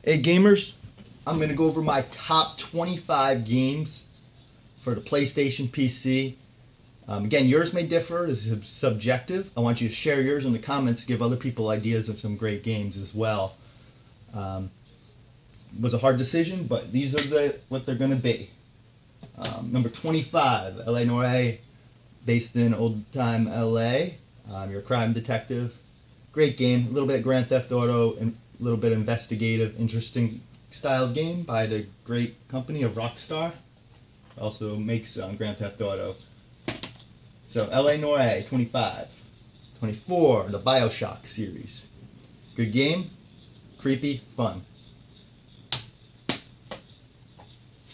Hey gamers, I'm going to go over my top 25 games for the PlayStation PC. Again, yours may differ, this is subjective. I want you to share yours in the comments, give other people ideas of some great games as well. Um, it was a hard decision, but these are what they're going to be. Number 25, LA Noire, based in old time LA. You're a crime detective. Great game, a little bit of Grand Theft Auto and a little bit investigative, interesting style game by the great company of Rockstar. Also makes Grand Theft Auto. So LA Noire 25. 24, the Bioshock series. Good game, creepy, fun.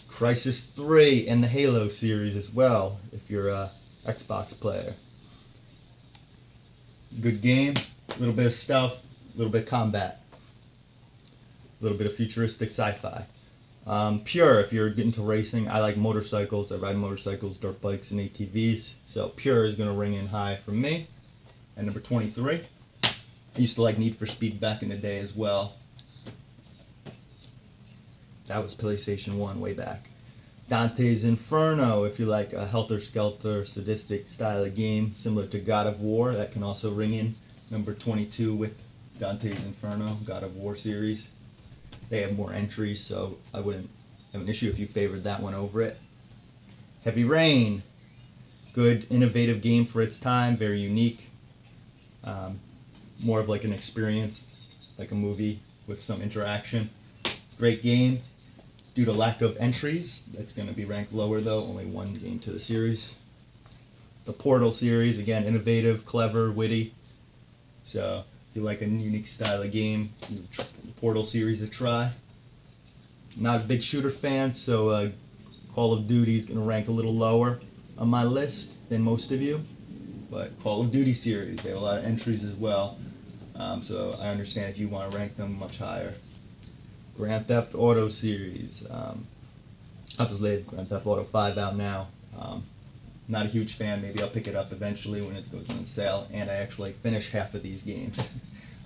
Crisis 3 and the Halo series as well, if you're a Xbox player. Good game, a little bit of stealth, a little bit of combat, a little bit of futuristic sci-fi. Pure, if you're getting to racing, I like motorcycles. I ride motorcycles, dirt bikes, and ATVs. So Pure is going to ring in high for me. And number 23, I used to like Need for Speed back in the day as well. That was PlayStation 1 way back. Dante's Inferno, if you like a helter-skelter, sadistic style of game, similar to God of War, that can also ring in. Number 22 with Dante's Inferno, God of War series. They have more entries, so I wouldn't have an issue if you favored that one over it. Heavy Rain, good, innovative game for its time, very unique. More of like an experience, like a movie with some interaction. Great game. Due to lack of entries, that's going to be ranked lower though, only one game to the series. The Portal series, again, innovative, clever, witty. So if you like a unique style of game, the Portal series a try. Not a big shooter fan, so Call of Duty is going to rank a little lower on my list than most of you. But Call of Duty series, they have a lot of entries as well. So I understand if you want to rank them much higher. Grand Theft Auto series. Obviously, Grand Theft Auto 5 out now. Not a huge fan. Maybe I'll pick it up eventually when it goes on sale. And I actually finish half of these games.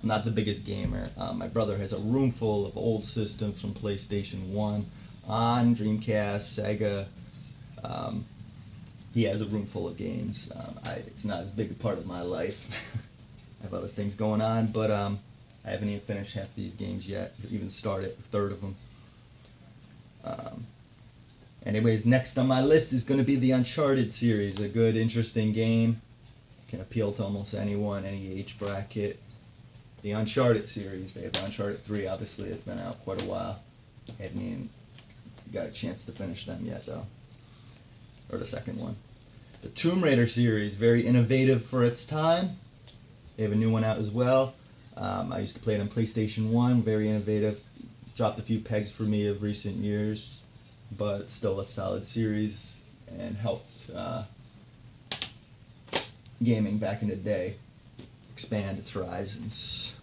I'm not the biggest gamer. My brother has a room full of old systems from PlayStation 1 on Dreamcast, Sega. He has a room full of games. It's not as big a part of my life. I have other things going on, but I haven't even finished half these games yet, or even started a third of them. Anyways, next on my list is going to be the Uncharted series, a good, interesting game. Can appeal to almost anyone, any age bracket. The Uncharted series, they have Uncharted 3, obviously, it's been out quite a while. Haven't even got a chance to finish them yet, though. Or the second one. The Tomb Raider series, very innovative for its time. They have a new one out as well. I used to play it on PlayStation 1, very innovative. Dropped a few pegs for me of recent years, but still a solid series and helped gaming back in the day expand its horizons.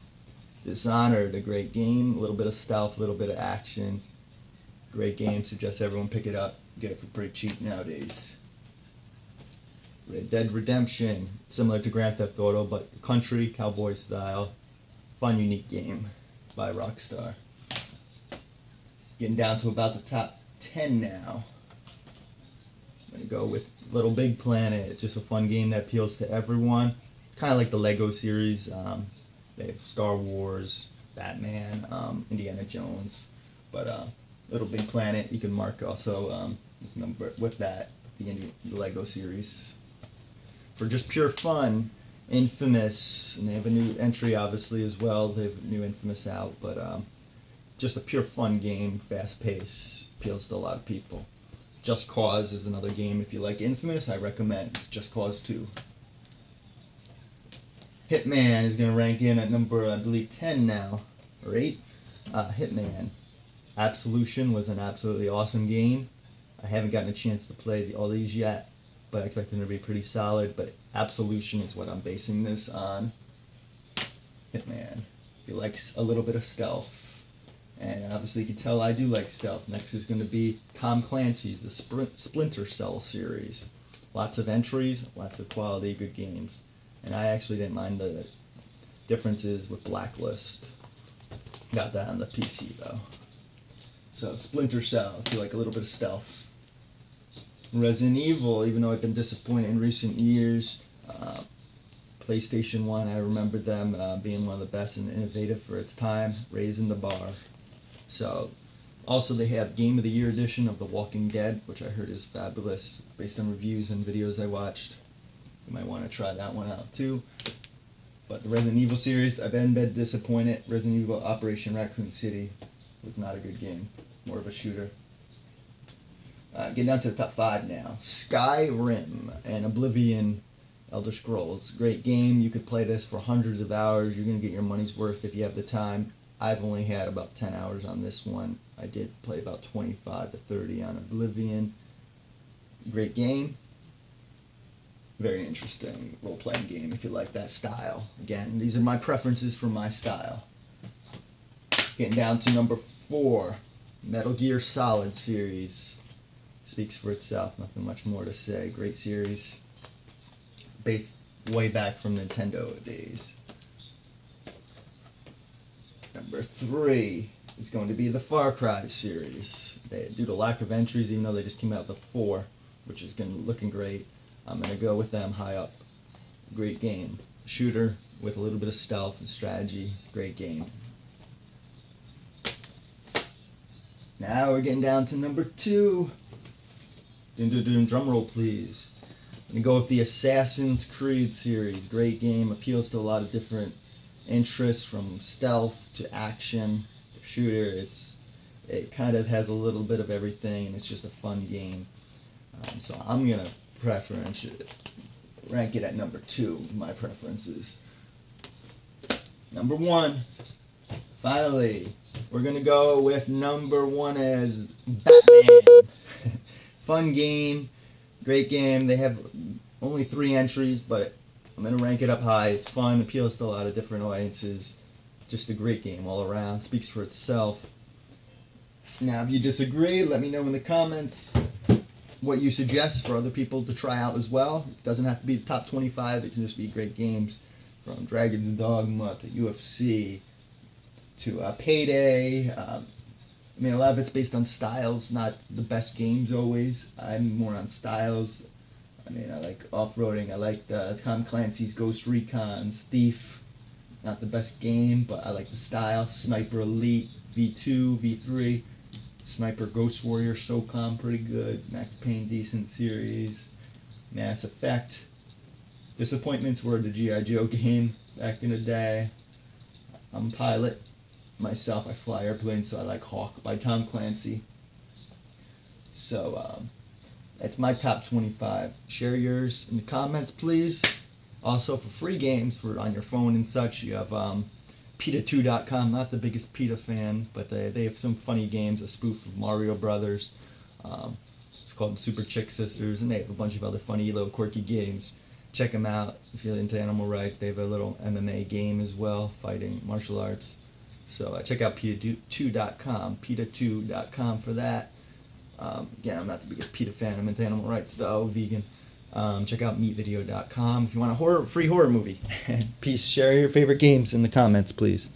Dishonored, a great game, a little bit of stealth, a little bit of action. Great game, suggest everyone pick it up, get it for pretty cheap nowadays. Red Dead Redemption, similar to Grand Theft Auto, but country, cowboy style. Fun, unique game by Rockstar. Getting down to about the top 10 now. I'm going to go with Little Big Planet, just a fun game that appeals to everyone. Kind of like the Lego series. They have Star Wars, Batman, Indiana Jones. But Little Big Planet, you can mark also with that, the Lego series. For just pure fun, Infamous, and they have a new entry obviously as well. They have a new Infamous out, but just a pure fun game, fast pace, appeals to a lot of people. Just Cause is another game. If you like Infamous, I recommend Just Cause 2. Hitman is going to rank in at number, I believe, 10 now, or 8. Hitman. Absolution was an absolutely awesome game. I haven't gotten a chance to play all these yet, but I expect them to be pretty solid. But Absolution is what I'm basing this on. Hitman. If you like a little bit of stealth. And obviously you can tell I do like stealth. Next is going to be Tom Clancy's, the Splinter Cell series. Lots of entries, lots of quality, good games. And I actually didn't mind the differences with Blacklist. Got that on the PC though. So Splinter Cell, if you like a little bit of stealth. Resident Evil, even though I've been disappointed in recent years, PlayStation 1, I remember them being one of the best and innovative for its time, raising the bar. So, also they have Game of the Year edition of The Walking Dead, which I heard is fabulous, based on reviews and videos I watched. You might want to try that one out too. But the Resident Evil series, I've been disappointed. Resident Evil Operation Raccoon City was not a good game, more of a shooter. Getting down to the top 5 now. Skyrim and Oblivion Elder Scrolls. Great game. You could play this for hundreds of hours. You're going to get your money's worth if you have the time. I've only had about 10 hours on this one. I did play about 25 to 30 on Oblivion. Great game. Very interesting role-playing game if you like that style. Again, these are my preferences for my style. Getting down to number 4. Metal Gear Solid series. Speaks for itself, nothing much more to say. Great series, based way back from Nintendo days. Number 3 is going to be the Far Cry series. Due to lack of entries, even though they just came out with 4, which is looking great, I'm going to go with them high up. Great game. Shooter with a little bit of stealth and strategy. Great game. Now we're getting down to number 2. Drum roll, please. I'm going to go with the Assassin's Creed series. Great game. Appeals to a lot of different interests, from stealth to action to shooter. It kind of has a little bit of everything, and it's just a fun game. So I'm going to rank it at number 2, my preferences. Number 1. Finally, we're going to go with number 1 as Batman. Fun game, great game. They have only 3 entries, but I'm going to rank it up high. It's fun, appeals to a lot of different audiences. Just a great game all around, speaks for itself. Now, if you disagree, let me know in the comments what you suggest for other people to try out as well. It doesn't have to be the top 25, it can just be great games, from Dragon's Dogma to UFC to Payday. I mean, a lot of it's based on styles, not the best games always. I'm more on styles. I mean, I like off-roading. I like Tom Clancy's Ghost Recon's Thief. Not the best game, but I like the style. Sniper Elite, V2, V3. Sniper Ghost Warrior, SOCOM, pretty good. Max Payne, decent series. Mass Effect. Disappointments were the G.I. Joe game back in the day. I'm a pilot. Myself, I fly airplanes, so I like Hawk by Tom Clancy. So that's my top 25. Share yours in the comments, please. Also, for free games on your phone and such, you have PETA2.com. Not the biggest PETA fan, but they have some funny games, a spoof of Mario Brothers. It's called Super Chick Sisters, and they have a bunch of other funny little quirky games. Check them out if you're into animal rights. They have a little MMA game as well, fighting martial arts. So check out PETA2.com, PETA2.com for that. Again, I'm not the biggest PETA fan. I'm into animal rights though, vegan. Check out meatvideo.com if you want a free horror movie. Peace. Share your favorite games in the comments, please.